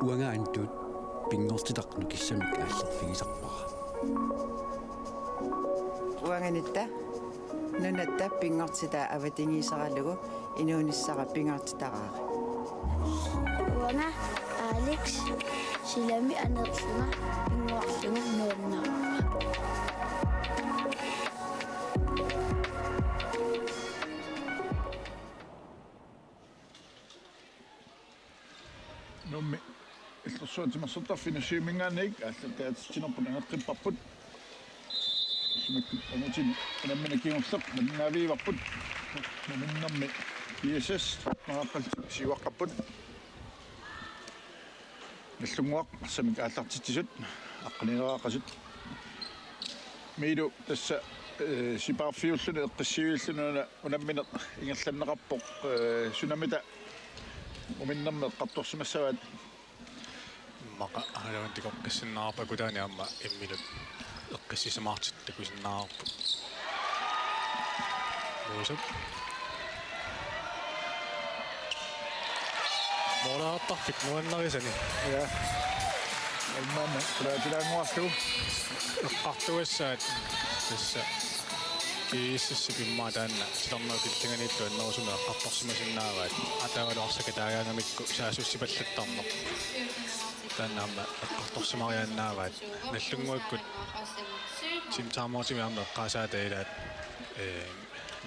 uangaantut pingortitaqnu kissamik aallerfigisarpara uanganitta Nunaata pingortita avatingisaralugu inuunissara pingortitaraari uanga Alex silami anerluna pingorlunga nuunnaara Nuummi illersuatimarssortarfinussiumingaannik allataatitsinerpunangeqqipparput amutin nammina kingorleq nannaaviivarput naminnermi GSS maraqqaltik siuaqqarput Nagdlúnguaq Assammik aallartitsisut aqqanieraaqasut miilu tassa sipaarfiullune eqqissiuillununa unammine ingerlanneqarpoq sunamita uminnerme eqqartorsumassavaat maqa alavantikokkisinnaarpa kutaani amma immilut eqqissisamaartittakusinnaarpu uusap moolaartarfik nuannarisani ja almaanna kulaatilaanguarlu eqqartuassaat tassa GSS pimmaa taanna sitarnaukillinganittu annerusuma eqqartorsumasinnaavaat ataavaluarsaka taagaangamikku saasussipallattarneq taannaamma eqqartorsumariannaavaat Nagdlúnguakkut simtaarmoortimi aamma eqqaasaatailaat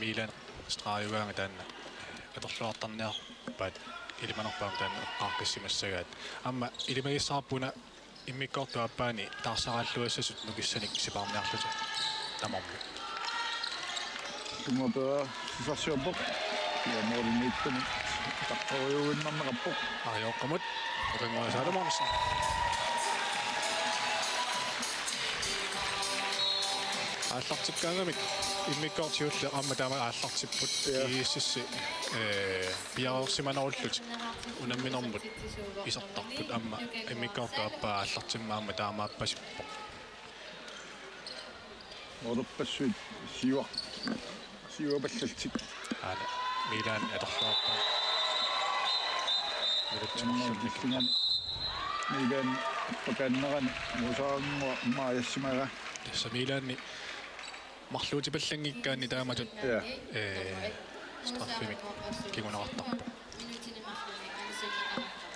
Milan straajugaanga taanna atorluartarniarpaat ilimanerpaam taanna eqqaarkissimassagaat amma ilimagissarpuna immikkortuappaani taarsaralluassasut nukissanik sipaarniarluta tamarmi Tumapa sisarsiorpoq ja mooriniittani taqqoriuinnarneqarpoq ariorqamut uringuasaalumarnissa aallartikkaangamik immikkortiulli amma taama aallartipput iississi piaorsimanerullut unamminermut isartarput amma immikkortuappaa aallartimmaamma taamaappasippoq moorpassuit siuapallaltik aala Milan atorluarpa miluttimerlullingan Milan pakaannerani musaarngua maayassimaga tassa Milanni marluutipallangikkaanni taamatut straffimik kingunaqartarpu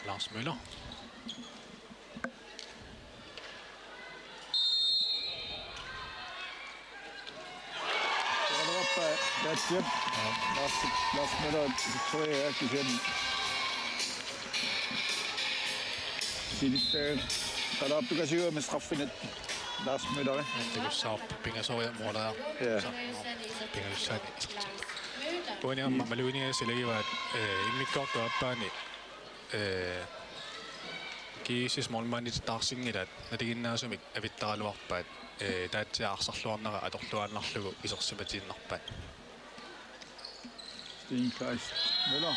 Lars Müller That's it. Last minute, Victoria actually said, "Kalaallit siya mas straffinet last minute." Tegussar pingasoria muola. Pingassani. Puhuin maluini silivat immikkortuappaani kiisis molmanit taarsingilat natiginnaasumik avittaraluarpaat taatsia arsarluarnera atorluaannarlugu isersimatinnerpaat Stein Müller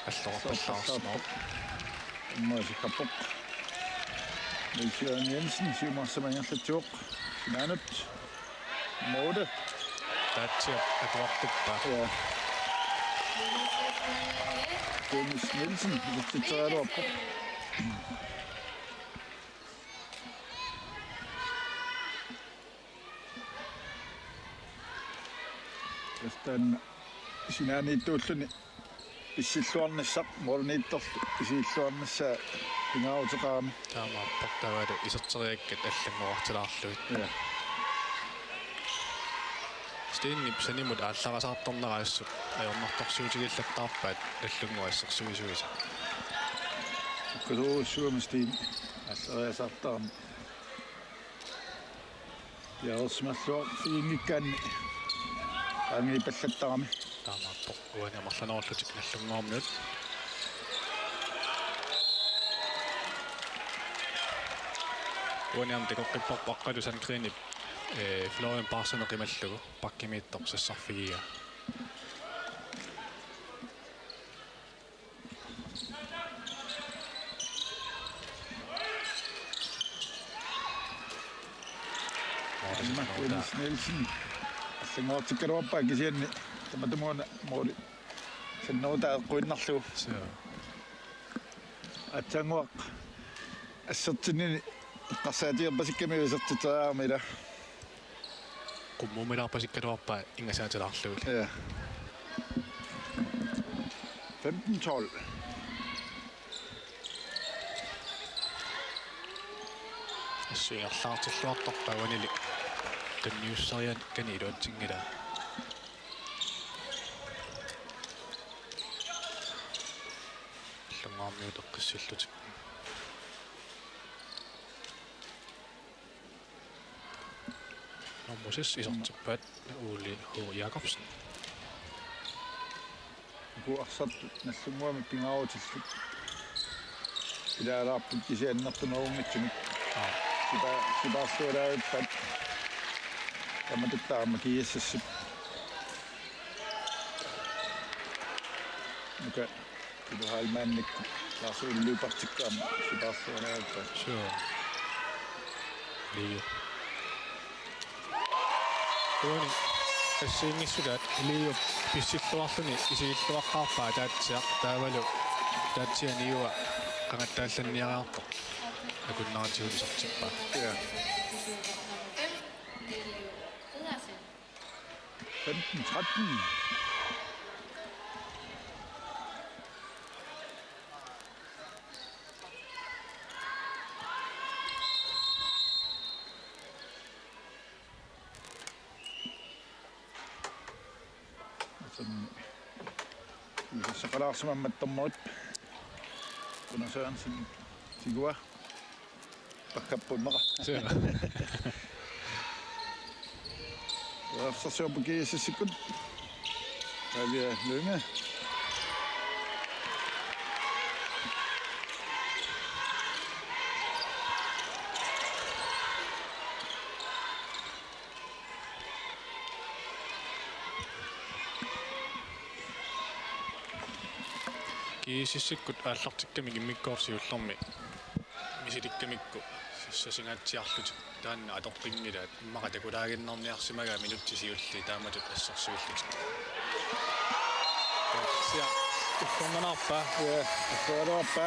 allorpallaarsumo maasikappoq Michael Jensen siumarsamangerlatuoq naanut mode taatsia atuartippa ja Dennis Nielsen vititaraluarpoq Tästä sinäniittuulluni pissilluarnissaq moorniittorlu pisiilluarnissa pingautaqaami taamaappaqtavalu iserteriakkat аллангуартилаарлуит стеннип санимут аалларасаартарнераассут ajornartorsuutigillаттаарпаат Nagdlúnguaссерсуисуиса кулуусsuumastин аллариасаартаарми яорсмаллуа фиингиккаанни ангипаллаттарами таамааппоқ уаниамарланоорлутик Nagdlúnguarmiут уаниам текоққиппоқ аққалусан кринип Florian Barsoneqimallugu pakkimiittor sassarfigia Dennis Nielsen аллангуартиккалуарпаа кисианни таматумуна моли саннуутаа эққуиннарлугу атсангуақ ассертинни qassаатиерпасикками исертитаамила Qummumilarpasikkaluarpa ingasaatilaarlugul. ja 15-12 Assuingerlaartilluartorpavanili kanniussarian kaniluatsingila. Lungaarmiuteqqissullutik. Nommusis isortippaat uuli H. Jakobsen. Kuarsartut nallunguami pingarutillut ilaalaarput kisiannertunerummitsimik sipaarsuulaavippat tamatuttaarma GSS muka kiluhaalmaannikku laarsuulluupartikkaarma sipaarsuulaavippat Sure. Liu. Tuoni assiingissulat liu pissilluarluni isiilluaqqaarpaa taatsiaq taavalu taatsianiua qangattaallannniaraartoq akunnaratigulisartippaa. ja 15-13 Saqalaarsamammattormuut kuna Sørensen figura pakkappulmaqa Sure. Afsarsørpu GSS-sikkut Radioa Kiisissikkut aallartikkamik immikkoorsiullermi misilikkamikku sasingaatiarlut taanna atorqingilaat immaqatakulaagиннэрниарсимага минуттисиулли тааматут ассарсуиллик. Sia уккорнанаарпаа ja afsaruarpa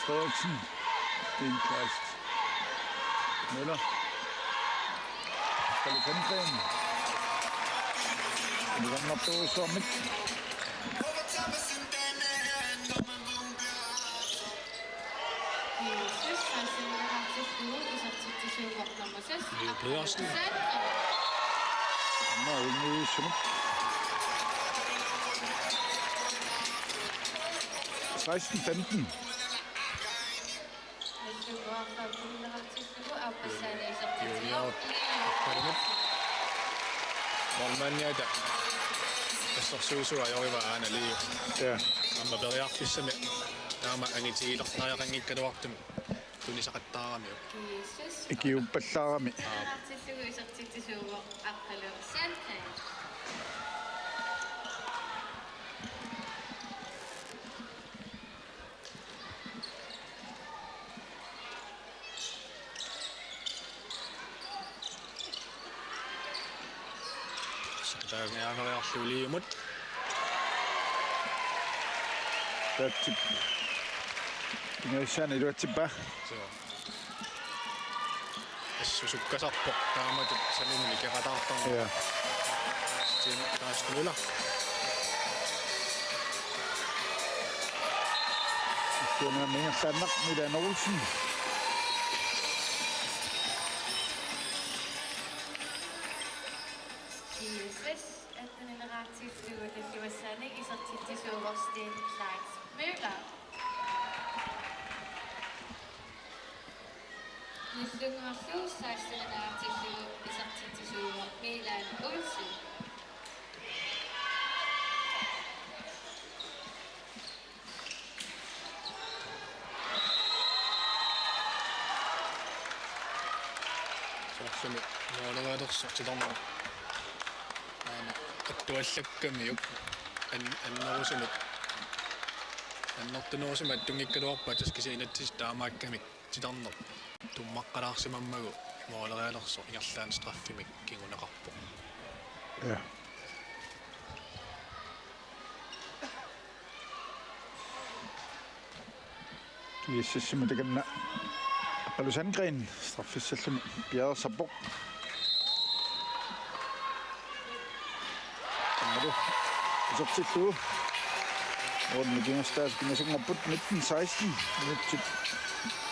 Frederiksen Stenklast Møller Kalaallit Assammik Pedersen. Nuummi Inussivimmiit 16-15 Malmanniata ассарсуисуа аёрива аана лиу. ja Амма периарфиссами таама ангитигилертариақангиккалуартум тунисақаттаарамиу. ikiuppallаарami Taagniaangariarluuliimut tatsip ingaissaan iluatsippa assusukkasarpo taamatut sanimmi kerataartarmu ja siin taaskulula Kuna mingersaanneq Milan Olsen GSS atteneraatiilluutalluassaanik isertittisuuvorstiin Klaas Møller. Nagdlúnguaq isertittisuuvor Milan Olsen. sorsumi noolagaalersortitarmu attuallakkammiuk annerusumik аннортунуусима тунгиккалуарпа таскисиинатсис таамааккамик титарнер туммаққалаарсимаммагу моолериалерсо ингерлаан страффимик кингунеқарпо Ja. GSS med det kan Alusangren straffesællum Bjerre Sabok. Kamadu. Så til du. Og den giver stadig med så kommer på 1916 til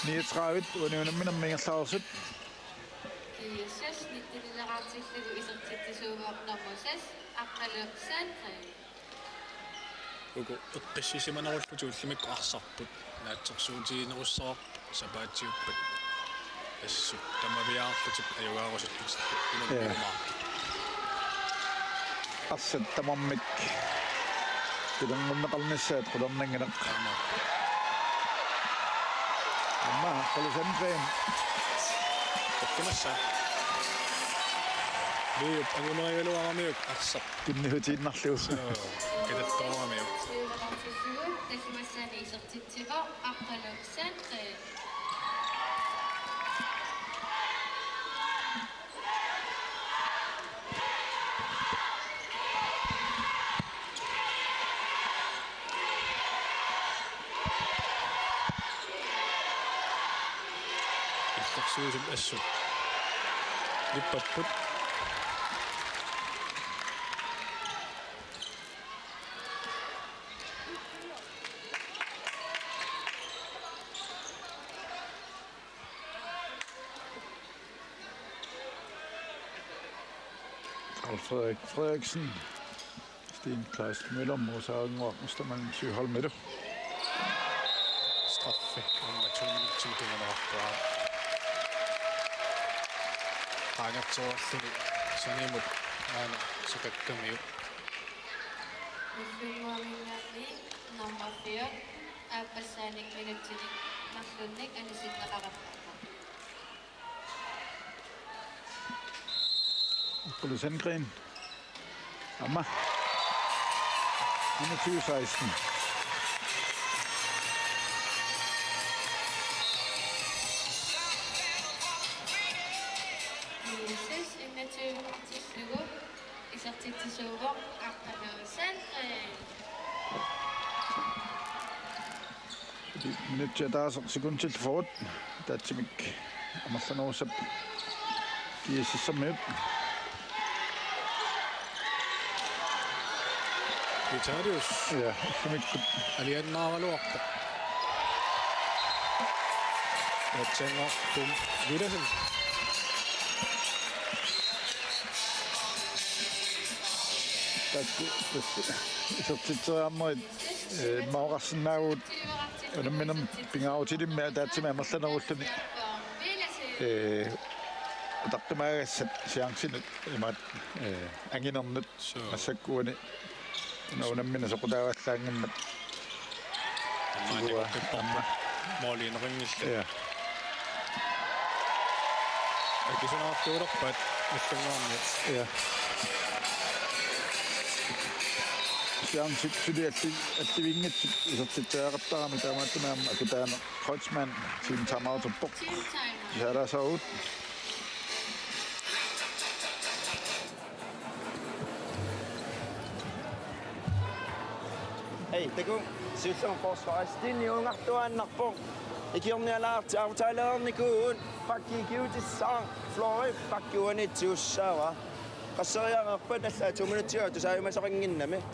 39 og det er nemlig mere savset. GSS 1940 isartitsisuuvaaq nammusas aqqaluqsaanqi ugu uqqissisimanerullutuullimik arsarput naatsersuutiinerussaraq sapaatiuppat assu tamaviaarlutuk ajugaarusullut inumaaq Assat tamammik tilangunneqarnissaat qularnangineq amma Alusangren tokkunassa Liup angunerigaluaramiuk arsaq kinnihuutiinnarluus kitattooramiuk suuvaaqartissuu tasimassaani isartitsiqaq aqqaluqsaanqi illersuusum assut lippapput Frederik Frederiksen, Sten Kleist Møller, Mosagen og Mustermann Syhold med det. straffe om 2 minutter Rangatsoorluni sanimut aana sukakkammiu Nuummi number 4 appasaanik minutinik narlunnik anisitneqarapparpa Alusangren. Amma. 21-16. GSS 21 isartitsisuuvaaq aqqaluqsaanqi Minut til der er sekund til fort. Der er timik. Amasanoosap. GSS som med. Vitarius Ja, timik. aliannaavaluarpa natsangaartum vidasen Så til ammoit maurassin naut. Og minum pingautidim med der til amasanoosap. Taqqimaagas siangsinut imat anginernet masakkuani unammina soqutaavallaanngimmat ammaaniqipparma mooliineringilla ja akisunaartuulerpat missangorniuq ja siangsit sulialli attivingitsit isertitsaaqartarami taamaattunaamma akutaana Kreutzmann sin tamauterpoq jala saut Hei, taku sylsum forsvarstin jungartuannarpoq ikirnialaarti avtaleernikuun pakkikiutissaan flori pakkuanitsuussaava qasseriaqerpat alla 2 minuuttia tusaajumasaqinginnami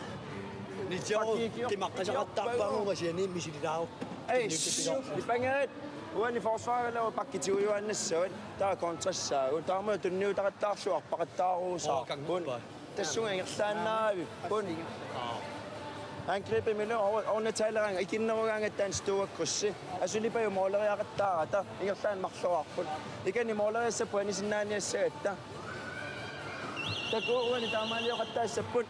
Nitjao timaqqasaqattaarpaangumasiani misililaaru Ei, ipangerit uani forsvaaralaava pakkitiujuannassuut taa kontrassaagun taarmu tunniutaqattaarsuarpaqattaaruusaarpun tassunga ingerlaannaavi pun Angribe mille ornetalerang ikinnerugaangattaan stuakkussi asulipaju mooleriaqattaarata ingerlaan marluarput ikani mooleriassappu anisinnaaniassagatta takuuani taamaaliuqattaassaput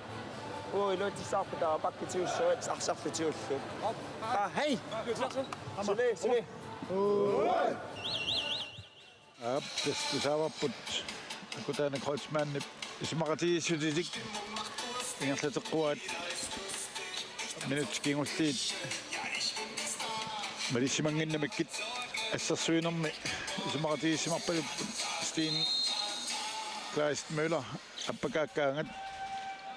iluutissаарputara pakkitiussuat arsarlutiullu hei suli Ja, det saavapput akutaana Kreutzmann isimaratiissutisik ingerlateqquat minut kingulliit Malissimanginnamikit assarsuinermi isumaqatiissimarpalut Steen Kleist Møller appakaakkaangat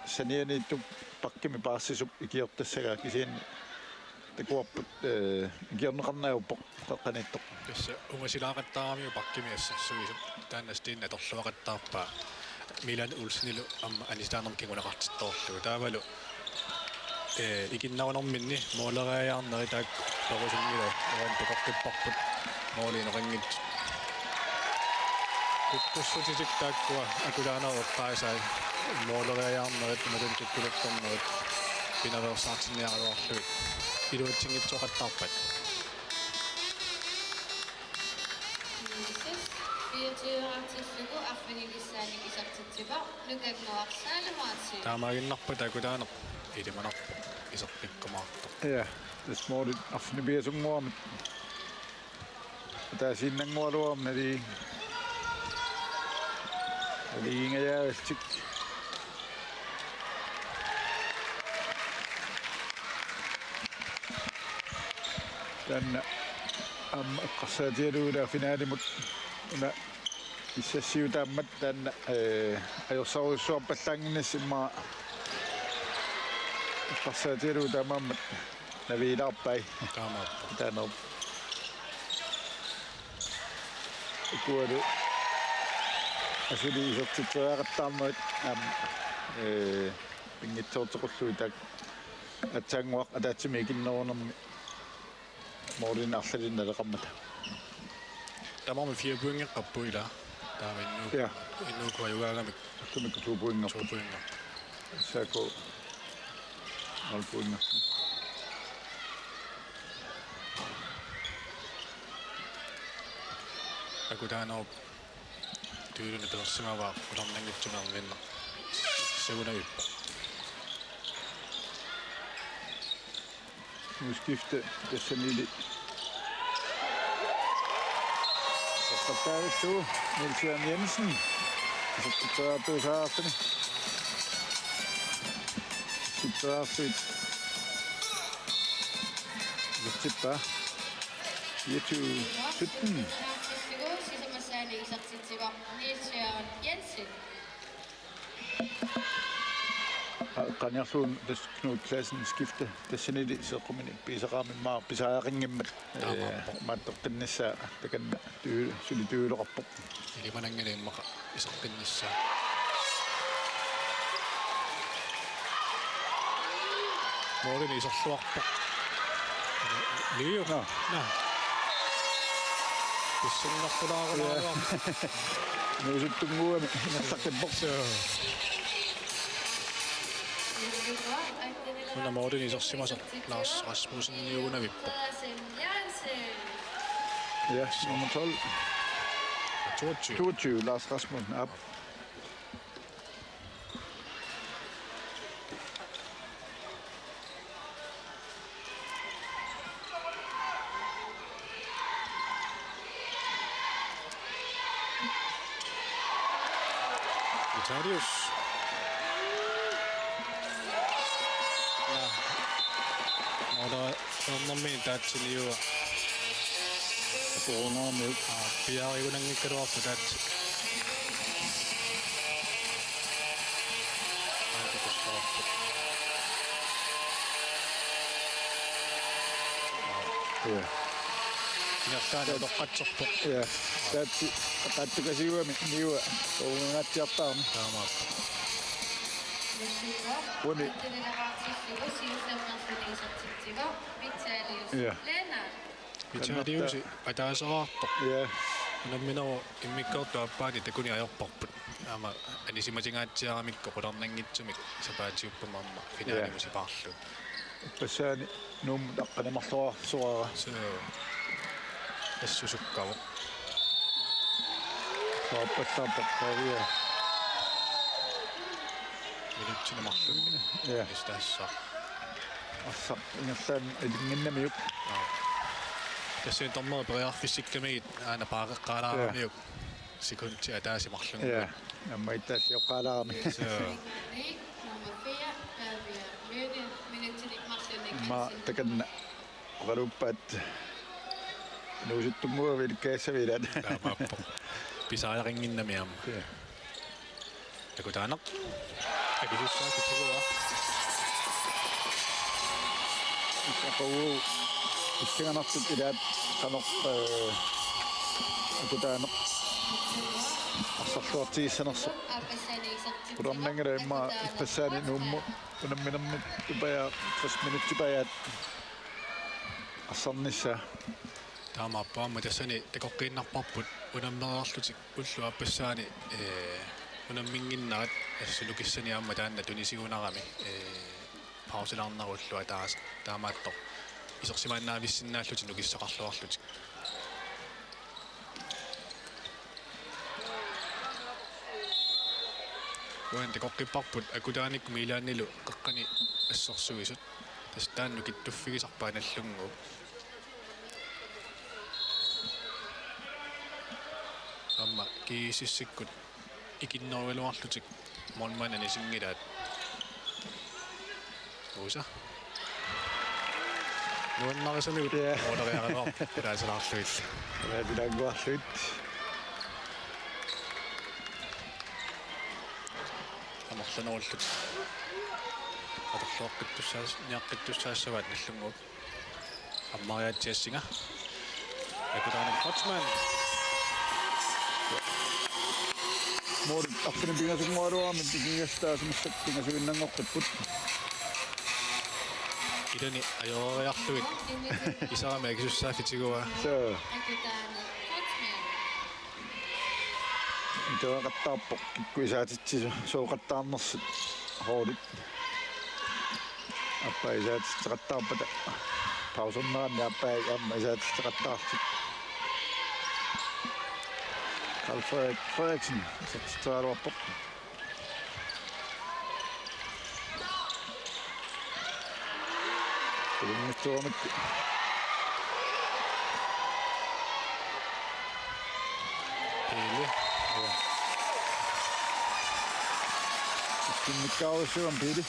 sanianiittuk pakkimi paassisup ikiortassagaa kisiin takuarput ikiorneqarnaajuppoq qaqqanittoq tässä ungasilaaqattaaramiu pakkimi assarsuisum taanna Steen atorluaqattaarpaa Milan Ulsnilu amma anistaarnerkingunaqartittoorlugu taavalu ikinnarunerminni mooleriaarneri taak perusunnila uan peqorqipparput moolineqangit kukkussutitik taakkua akulaanaruqqaasai mooleriaarnerit matun kikkuluttornerit pinaversaartinniaruarlugit iluutsingitsoqattarpat 24 artislugu arfinilissaanik isartitsipa nukagnuarsaalamuatsi taamaaginnarpa takulaane idimanarpa iserpikkumaarto ja das målet afnibiasungmuarmit taasiinnangualuarm nali ingajaagaltik tanna amma qassatialuula finaalimut una issassiutaammat tanna ajorsaruissuarpallaanginnissimma qassatialuutaammaammat naviilaarpai taamaappa taanor kualu asuli isertittuaqattaarmuit pingitsoortequlluitak atsaanguaq ataatsimi ikinnerunermi moolin arlalinaleqammata tamarmi 4 puingeqqappuila taama ja innuuku ajugaagamik tumikku tuupuingerpu tuupuinga saako alpuinga akutaanor tyyluni persimavaa ularnangitsumerminna seunajuppa nu skifte Bessanili Oppattaavittu Niels Jørgen Jensen Sittuaartuusaartani Sittuaartuit Vitsippa 24-17 artislugu sisemassaani isartitsipa Niels Jørgen Jensen qaniarluun tas Knut Klassen skifte Bessanili sequmini pisaqaamimmaa pisaaqingimmat maattoqqinnissaa takanna sulityyuleqarpoq ilimanangalimmaqa iserpinnissaa moolini iserluarpoq liu no pissinnerpulaarunaruar nuusuttunguami inassaqippoq Una moolini isersimasa Lars Rasmussen niugunavippoq ja nummer 12 22 22 Lars Rasmussen op Vitalius Nuummi taatsiliua Bornarmød piarigunangikkaluarpu taatsi ja Inertaani toqqatsorpoq ja taatsi qaattukasiuami niua uungatsiartaarmi taamaappa Uni artislugu sisemassaani isartitsipa Vitalius Ja. Lennart Vitaliusi ataasaraarpoq ja Namminaru immikkortuappaani takuni ajorparput ama anisimatingaatsiaramikko qularnangitsumik sapaatiuppamamma finaalimusipaarlu passaani nuum taqqanimarluarsuara so assusukkavu saappattaappaqqaavia minutsinamарлuni ja istassa assa ingertaan ilinginnamiuk tässä on tommoinen periaatteessa aina paaqaqqaalaaramiuk sekunti ataasimarlungu ja namma ittaas joqqaalaarami so nummer 4 Radioa Møde minutinik marlunik ma takanna qaluppaat Nu sit tungu vilkeessä viedät. Pisaa ringinnamiam. Aku tanak. Aku susah kecil. Aku istingan aku tidak kanok aku tanak. Assammik sanassa. Kurang nengere ma pesani Nuummi Inussivimmiit tupaya 5 minuutti pajat. Assammissa. Tämä on tässäni tekokinnappapput unammerarlutik ullua passaani unamminginnarat assulukissani amma taanna tunisiunarami pausilarnarullua taas taamaatto isorsimaannaavissinnaallути nukissaqarluarlutik Uan tekoqipparput akutaanik milaannilu qaqqani assorsuisut tastaan nukittuффигисарпаанallungu Amma kiisissikkut ikinnoiluarlutik monmanani singidaat Uisa Nuannarisamikut oodariaqanoq piraasalaarluit Raadilanguarluit Amorlanuullut Atorluoqqittussaas niaqqittussaassavaat nallunguuk Ammariaatiassinga Akutaanik Hotsman Mor aften pingasungwaruam pingastaa semmoista pingasuynnangoqqiput Idani ajoriarluit isaame kisussaafitiguа so Ito qattaappo kikkuisaatitsi sooqattaarnersut hoolit appa isaatitsi qattaappata pausunnaanni appa amma isaatitsi qattaartit Frederiksen, så tager du op på. Det er lidt stort med. Pelle. Ja. Det skal mit gave søge om Pelle.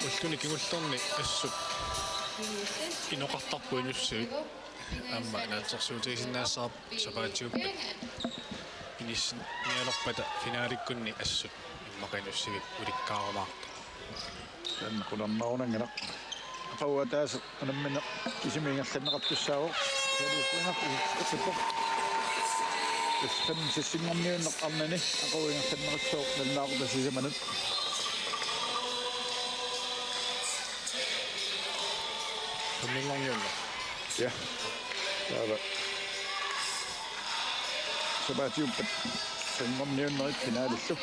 Ultuni kingullerni assut inoqartarpuinussut amma naatsorsuutigisinnaassaap sapaatiuppat inissin nialorpata finaalikkunni assut immaqinussivik ulikkaarumaarta Sen qulannarunangana qawwa taas anammina isimiingerlanneqartussaago saluuqinaq Isfem sisingorniunneq arnani aquingerlanneqassooq nallaaqutasisamanut Nuummi Ja. Täällä. Sapaatiuppat singorniunnerit finaalissa.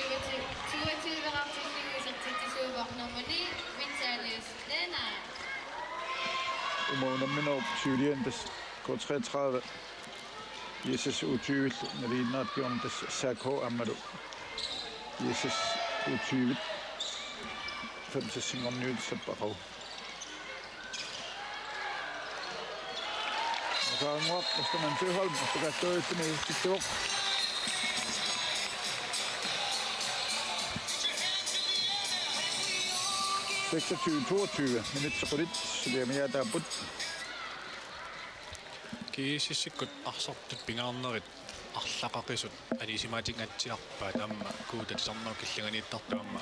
Umaunamminor syylientas K33 GSS U20 naliinnaatkiorn tas SAK ammalu GSS U20 5-singorniutissappaqaru Saanguaq astaman Søholm astaqattuuttuni sittuoq 26-22 minutsequlit siliamiataaput kiisissikkut arsartut pingaarnerit арлақақисут анисимаатингаатсиарпаат аама куутатисарнаа килланганииттартуамма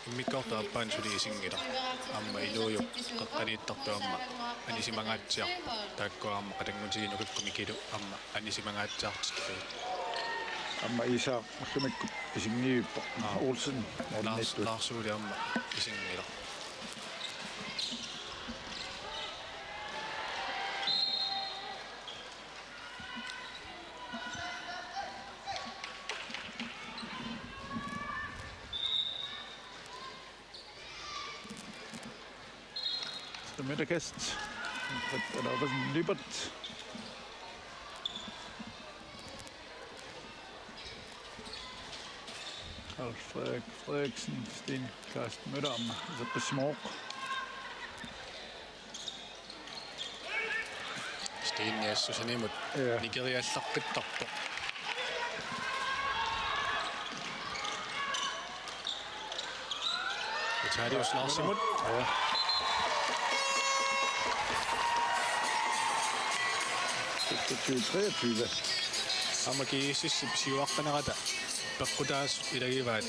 иммиккаортааппаан сулигисингила аама илуйу қеққанииттартуамма анисимангаатсиарпа тааккуаама қатангутигинукаккумикилу аама анисимангаатсиартикку Amma Isak Assammik isingniippa Olsen Laarsuuli amma isingila Middaggæst eller hvad sådan libert Frederiksen, Sten, Karsten Møtter om så små. Sten ja så sådan imod Nigeria sakkit tappo. Tadius Larsimut. Ja. Det er 23. Amagi siuaqqanarata peqqutaas ilagivaat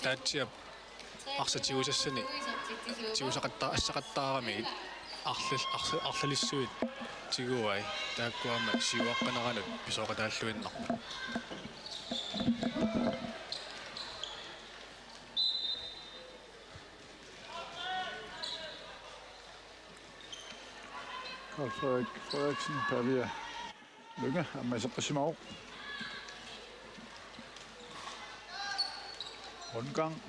taatsia arsatiusassani tiusaqattaarami arlalissuit tiguai taakkuama siuaqqanaranut pisoqataalluinnarpa Carl Frederiksen, Pavia Lykke, og masser på Simov. Rundgang.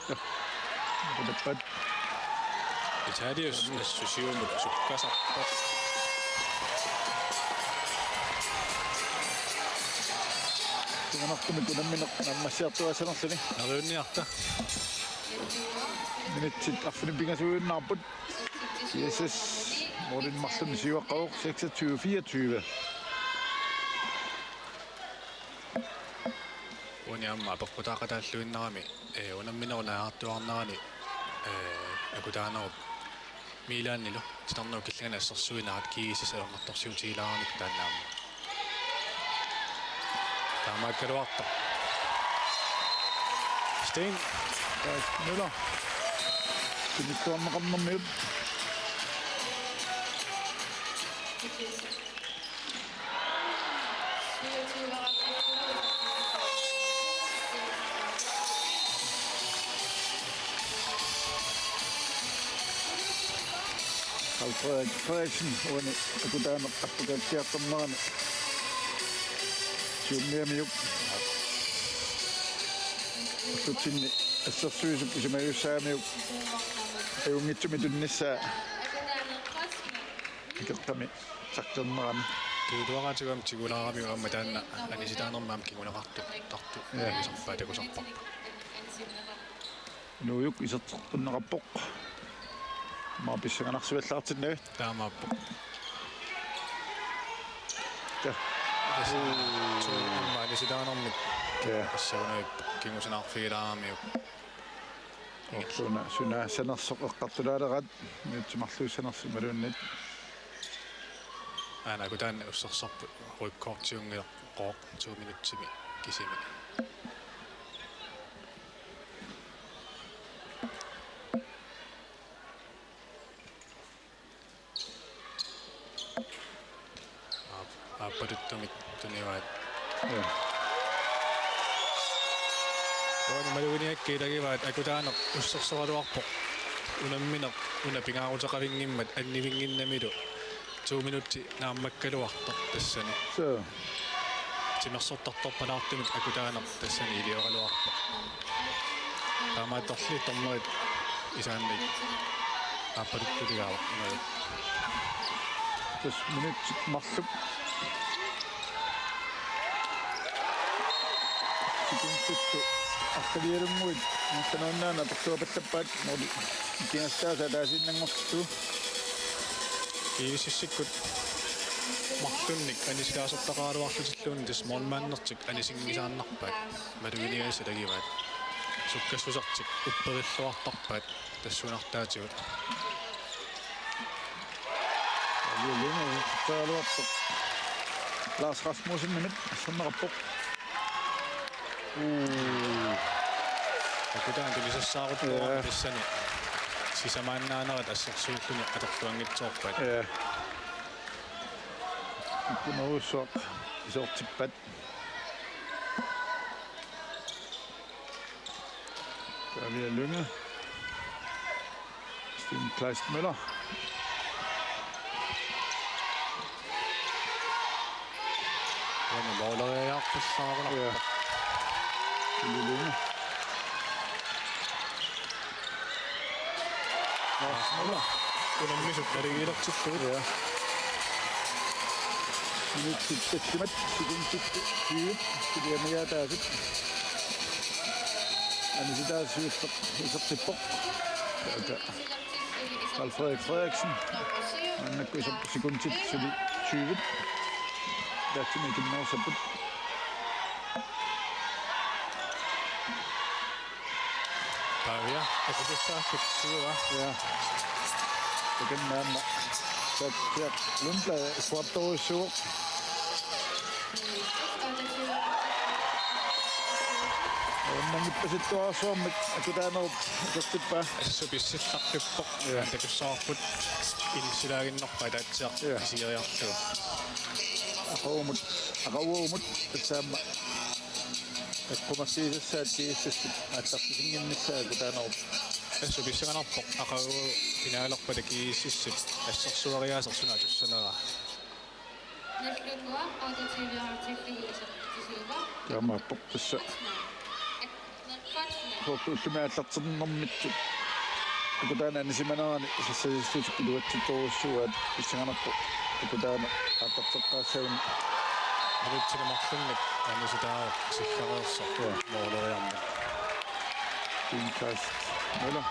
Ja, det er bredt. Det tager det jo susivet med sukkasser. Det er nok det med guderne, når man ser det, så er det sådan. Når det er den hjertet. Men det er tit, at det er uden nabot. GSS, hvor det er en masse med 7 år, 26-24. Unjamma peqqutaqatalluinnerami unamminerunaaartuarnerani akutaanero miilaannilu titarnuu killangana assersuinarat GSS alortorsiutiilaaramik taannaamma taamaakkaluarta Sten Møller. Det er stort med rammer med. Carl Frederiksen, og kunne der nok applikere som noget. Mere med jo. Så til så synes jeg, at jeg sagde med jo mit med den næste. Jeg kan tage med. Tak til mig. tuutuaqa tigam tigulaarami uammatanna anisitaanermaam kingunaqartu tartu isarpaatakusarpa nuuyuk isertertunneqarpoq maa pissanganarsuallaartinnagut taamaappo ja tuumma anisitaanermik assagunaip kingusinarfigilaaramiuk suna sanersoqeqqartulaalerат nutsumarluussanersumaluunnit ana kutaan ussersarpu ruikkoortiungileq qooq 2 minutsimi kisimi appaduttumit tunivaat maluuniakkiilagivaat akutaaneq ussersoraluarpoq unammineq unapingaaruteqavingimmat annivinginnamilu 2 minutti naammakkaluartoq tassani timersortartorpalaartumik akutaaneq tassani ilioraluarpoq taamaattorli tormerit isaannik appaduttuligaaraq inaat 2 minutit marlup sikintuttu aqalialunguit nuttanaunnaana tortuapallappaat muli kiastaasa taasinnangortu kiisissikkut martunnik anisitaasortaqaaluarlutilluuni tasmoormaannertik anisingisaannarpaat maluinigaisalagivaat sukkassusartik upperilluartarpaat tassunartaatigut Lars Rasmussen minut sannerappoq akutaan tulisassaaruttuarami tassani sisamaannaanerat assersuulluni atortuangitsoorpaat ikkuneruussuaq isortippat Pavia Lykke Sten Kleist Møller måleriarpissaarularpa Lykke unammisuk naligiilertillugut minuttittattimat sekuntitti 20 kiliamiataasut anisitaasiuutteq isertippoq Carl Frederiksen annakku sekuntit suli 20 datsimi kinnersapput Pavia, akussaakut suua. Ja. Det kan man. Så ja, Lundblad sportårsur. Man ippasit tuosuammit akutaanoo tattippa. Assubissillaqippoq takussaarput insilaaginnerpa taatseaq isiriarlu. Aqawuumut tassaamma. Ekkumassiisassaat GSS aattaqtisinginnissaa akutaanoo. Assubissanarpoq aqawu finaalerpa takiississut assarsuariaasersunaa tussanera. Nagdlúnguaq aallakaatitsineq isaqtisuuva. Taamappoq tassa. Ullumiallarternermittu akutaana anisimaneraani sassajissuutik iluatsittoruussuat issanganarpu akutaana aatarteqqaassagin Alutsinamaqlunnik anisitaa sillareerso mooleriarmi. Tinkast. Møller.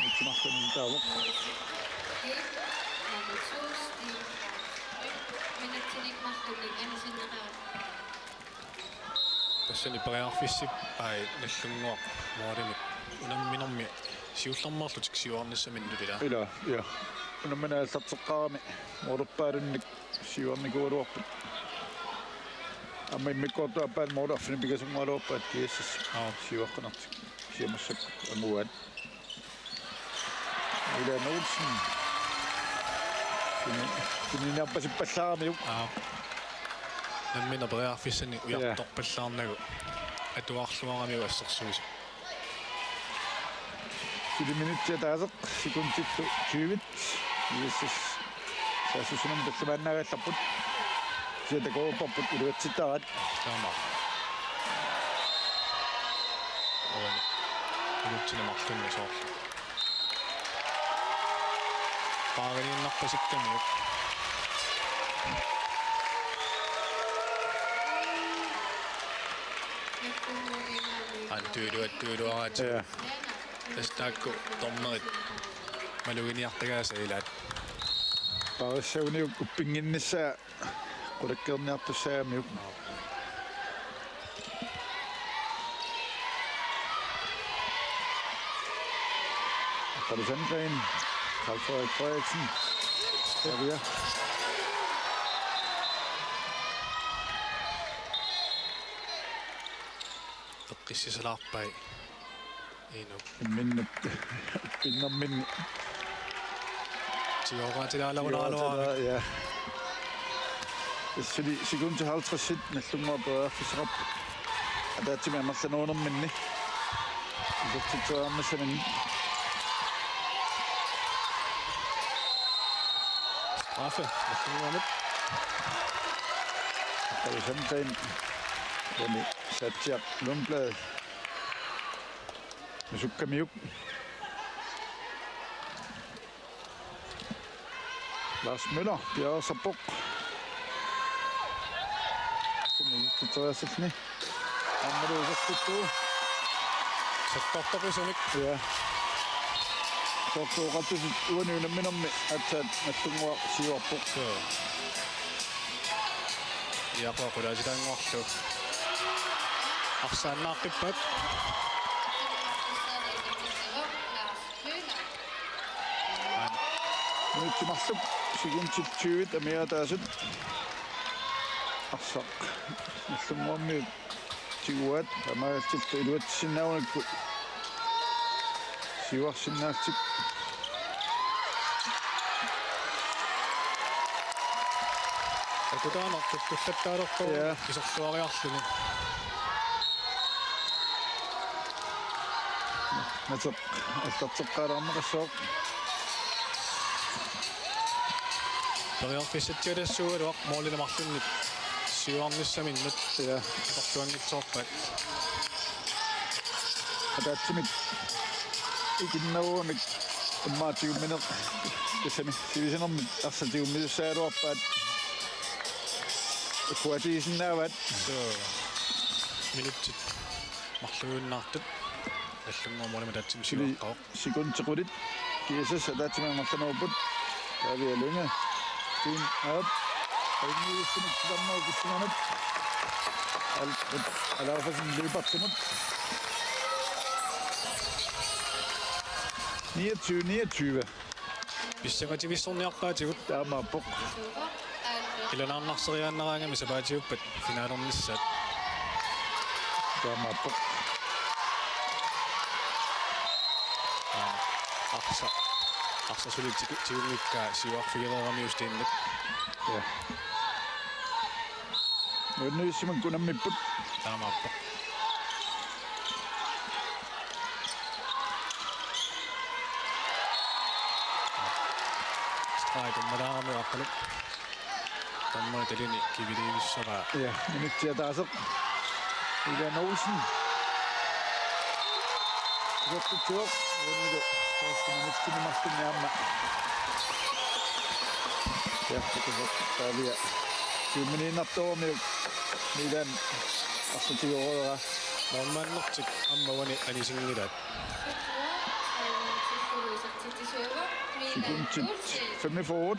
Mitsinarlunitaavoq. Tassani pariarfissip ai nallunguaq moorimik unamminermi siullarmarlutik siuarnissamindulila. Ila, ja. Unammanaallarteqqaarami moorpaalunnik siuarnikuuluarput. Amma immikkuartu appaal moorarfini pikasummaluarpaat GSS siuaqqanartik siamassak amuat. Ila Nolsen. Kininappasippallaaramiyuk. Nammina pariarfissani ujartorpallaarnagu atuarluaramiu assersuusi. 10 minuuttia taaseq sekuntittu 20 GSS saasusunam tallamannaagaallaput siata koopparput iluatsitaarat Taama. Oani. Alutsinamaqlunni soorlu. Paarinnarpasikkamiuk. Tuiduaraat. ja Tastaakku tormerit maluginiartagaasailaat. parissauniuk uppinginnissaa qulakkerniartussaamiuk Alexandrin Carl Frederik Frederiksen Radioa Eqqissisalaarpai inu minnut pinnermin tioraatilaalaunaaloa ja Sili sekunde 50 nallunguaperiarfisserap ataatsimi amerlanuunerminni isortitsuaarnissamin straffe nallunguamut Alexandrin Rene Satjak Lundblad Sukkamiuk Lars Møller Bjerre Sabuk Titsuassifni Ammalu usortittuu sattortorisunik ja Sortuuqattusit uaniunamminermi atsaat nallunguaq siuarpuq iaqoqulaasitaanguarlu arsaannaaqippat Nuuttimarlup sekuntit 20 amiataasut arsaq nallunguammiut tiguat amaaltiltu iluatissinnaunakku siuarsinnaaktik akutaanertuttullattaalortoru Ja. isortuariarluni nataq allarteqqaalaarneqassooq pariarfissatialassualuaq moolilamarlunnik siuarnissaminnut ja tortuangitsoorpat ataatimit ikinnaruamik immaatigumineq kasami sivisanermit arsatigumissussaaluarpaat kuatiisinnaavat minutsit marlugunnaartut nallunguamolima taatsim sili siuaqqaoq sekuntequlit GSS ataatimaammarlanuuput taavialunga tin aap alniuissunik silarnerukissumanat alaafasin liipartumut 29. Писсагативиссорниарпаатигут таамааппоқ иланаарнарсериааннараангами сапаатиуппат финаалерниссаат таамааппоқ арсасулик тигунгиккаа сиуарфигерерамиустииннат я нуисиман кунаммиппут таамааппоқ страйком мадарами тамма талини кивилиивиссараа я минуттиатаасеқ Ida Olsen Røptetjør Vundet første minutter med Martin Nærme Ja, det kan godt der vi 20 minutter år med den altså 10 år Normannartik ammavani anisingilat Sekundet 5 forud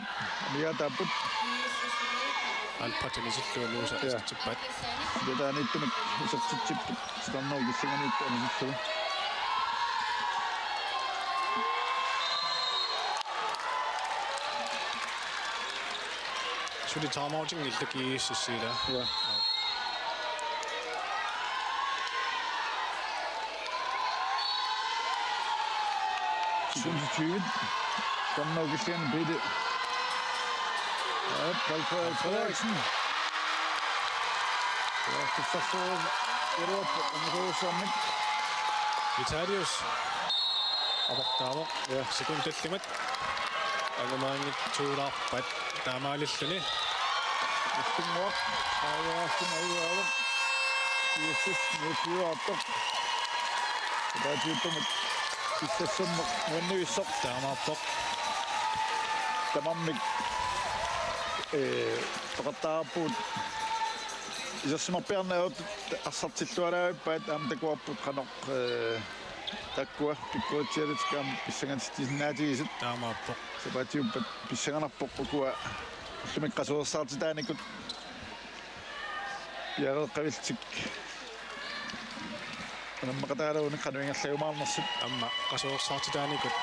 Vi har tappet alpatanisilluunuusa isitippat Det der nyt med isitippat Stanna oikeastaan nyt anisillu Suli taamautin iltaki sissila Ja Sekundet 20 Stanna oikeastaan bedre Ja, Frederiksen. Ja, det så får Europa om Assammik. Vitalius. Abortaava. Ja. Sekundellimat. Alamaangit tuulaarpat taamaalilluni. Istungoq. Aajaastumalualuq. GSS nuupiuartoq. Radioa issassammeq nuannuissoq taamaappoq. Tamammik toqqaannartumik isassimappiarnaut arsartillualaappaat aamtakuarput qanoq takkua pikkuutialitkam pissangatisnaatigisut taamaappoq sapatiuppat pissanganarpoq ukua ullumiqqasuersaartitaanikut yareqqaviltik anamaqataalaunik qanuingallagumaarnersut amma qasuersaartitaanikut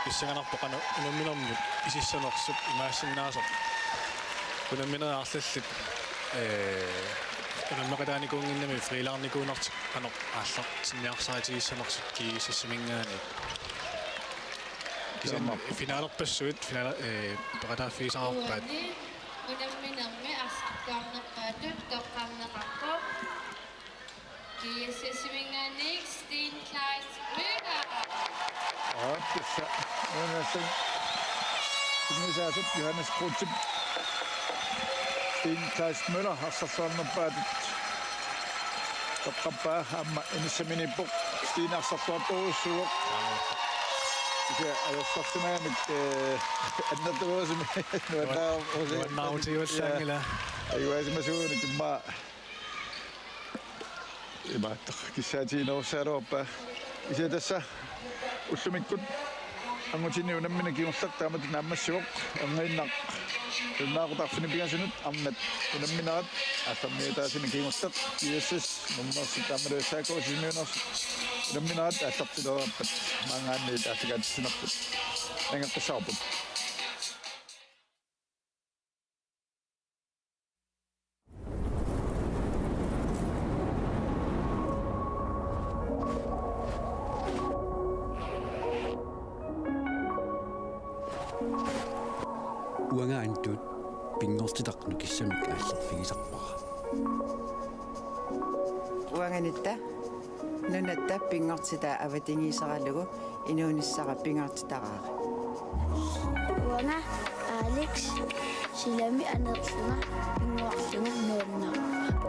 pissanganarpoqanu unamminermut isissanersut imaassinnaasoq kunammineраарлаллит унаммакатааникуунгиннами фрилаарникуунартик qanoq ааллар синниарсаатигиссанерсут кисассимингаани кисен финаалерпассуит финала пеқатааффисаарпаат унамминерми арсаққарнерпаатут тоqqaannartarpo GSS-иминганик Steen Kleis Müller Pissa unassan Sinnisaasut Johannes Krutip Steen Kleis Müller arsarluarnerpaatut toqqappaa amma inissaminippoq Steen arsarluartoruussuuq Ja, ajassarsimaamik annertuusimi nuannaarutiuallаангила ayuasimasuuni timma imaattar kissaatiinerusaaluarpa isia tassa ullumikkut angutinni unammina kiungorlaq taamat naammassivoq angiinnaq unnaaqutaarfini pigasunut arnat unamminarat assammiitaasini kiungorlaq GSS nummersit taamaluusaakoosimiuners unamminarat aallartilerappat maangaanniit aasagaatissinerput nangaqqissaarput Uangaantut pingortitaqnu kissamik aallerfigisarpara Uanganitta Nunaata pingortita avatingiisaralugu inuunissara pingortitaraari Uanga Alex silami anerluna pinguarlunga nuunnaqa